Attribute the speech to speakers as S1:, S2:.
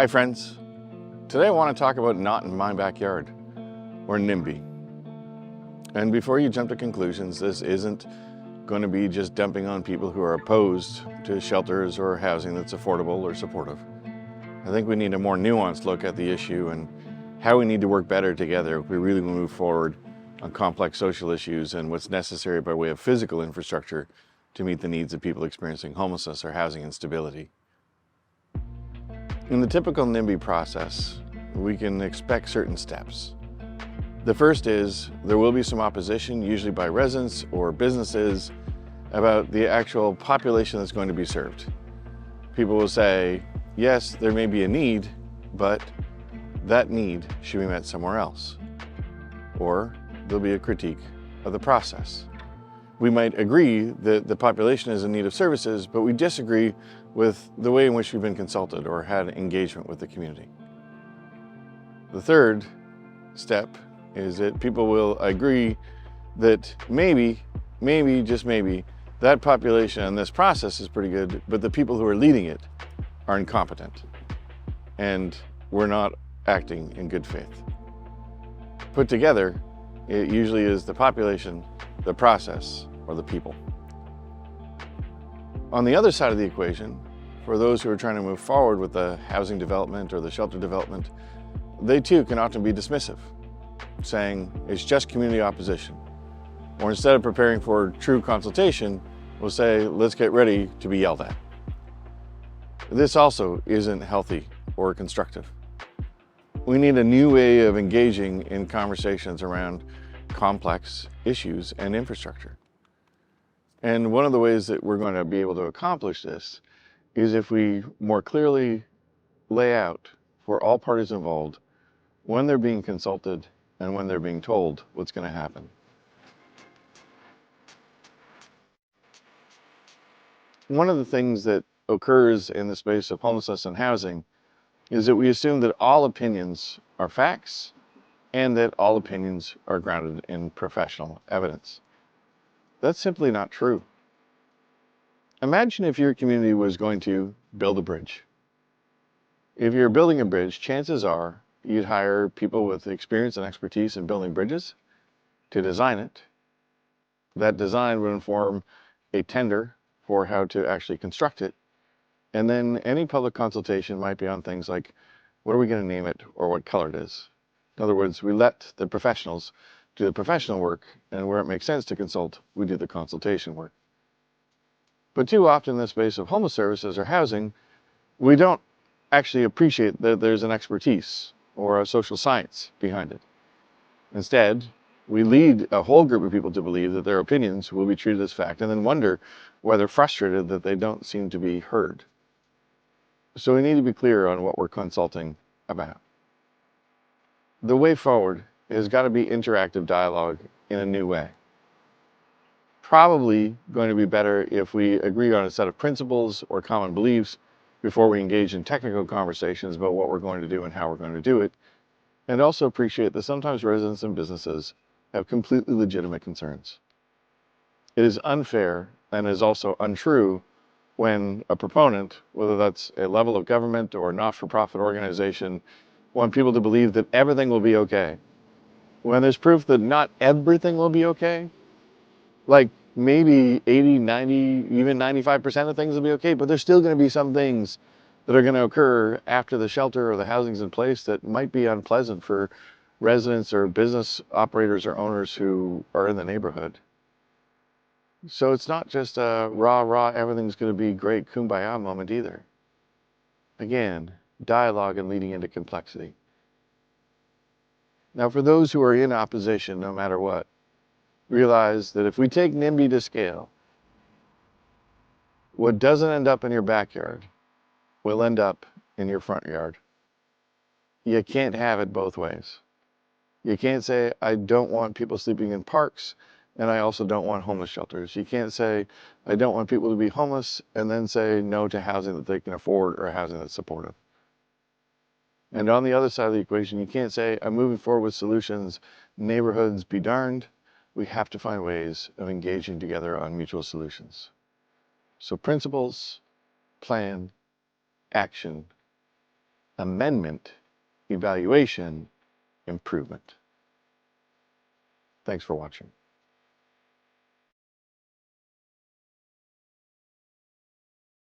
S1: Hi friends, today I want to talk about not in my backyard, or NIMBY. And before you jump to conclusions, this isn't going to be just dumping on people who are opposed to shelters or housing that's affordable or supportive. I think we need a more nuanced look at the issue and how we need to work better together if we really want to move forward on complex social issues and what's necessary by way of physical infrastructure to meet the needs of people experiencing homelessness or housing instability. In the typical NIMBY process, we can expect certain steps. The first is there will be some opposition, usually by residents or businesses, about the actual population that's going to be served. People will say, yes, there may be a need, but that need should be met somewhere else. Or there'll be a critique of the process. We might agree that the population is in need of services, but we disagree with the way in which we've been consulted or had engagement with the community. The third step is that people will agree that maybe, just maybe, that population and this process is pretty good, but the people who are leading it are incompetent and we're not acting in good faith. Put together, it usually is the population, the process, or the people. On the other side of the equation, for those who are trying to move forward with the housing development or the shelter development, they too can often be dismissive, saying it's just community opposition. Or instead of preparing for true consultation, we'll say, let's get ready to be yelled at. This also isn't healthy or constructive. We need a new way of engaging in conversations around complex issues and infrastructure. And one of the ways that we're going to be able to accomplish this is if we more clearly lay out for all parties involved when they're being consulted and when they're being told what's going to happen. One of the things that occurs in the space of homelessness and housing is that we assume that all opinions are facts and that all opinions are grounded in professional evidence. That's simply not true. Imagine if your community was going to build a bridge. If you're building a bridge, chances are you'd hire people with experience and expertise in building bridges to design it. That design would inform a tender for how to actually construct it. And then any public consultation might be on things like, what are we going to name it or what color it is? In other words, we let the professionals do the professional work, and where it makes sense to consult, we do the consultation work. But too often in the space of homeless services or housing, we don't actually appreciate that there's an expertise or a social science behind it. Instead, we lead a whole group of people to believe that their opinions will be treated as fact and then wonder why they're frustrated that they don't seem to be heard. So we need to be clear on what we're consulting about. The way forward has got to be interactive dialogue in a new way. Probably going to be better if we agree on a set of principles or common beliefs before we engage in technical conversations about what we're going to do and how we're going to do it, and also appreciate that sometimes residents and businesses have completely legitimate concerns. It is unfair and is also untrue when a proponent, whether that's a level of government or a not-for-profit organization, want people to believe that everything will be okay. When there's proof that not everything will be okay, like maybe 80, 90, even 95% of things will be okay, but there's still going to be some things that are going to occur after the shelter or the housing's in place that might be unpleasant for residents or business operators or owners who are in the neighborhood. So it's not just a rah, everything's going to be great kumbaya moment either. Again, dialogue and leading into complexity. Now, for those who are in opposition, no matter what, realize that if we take NIMBY to scale, what doesn't end up in your backyard will end up in your front yard. You can't have it both ways. You can't say, I don't want people sleeping in parks, and I also don't want homeless shelters. You can't say, I don't want people to be homeless, and then say no to housing that they can afford or housing that's supportive. And on the other side of the equation, you can't say, I'm moving forward with solutions, neighborhoods be darned. We have to find ways of engaging together on mutual solutions. So principles, plan, action, amendment, evaluation, improvement. Thanks for watching.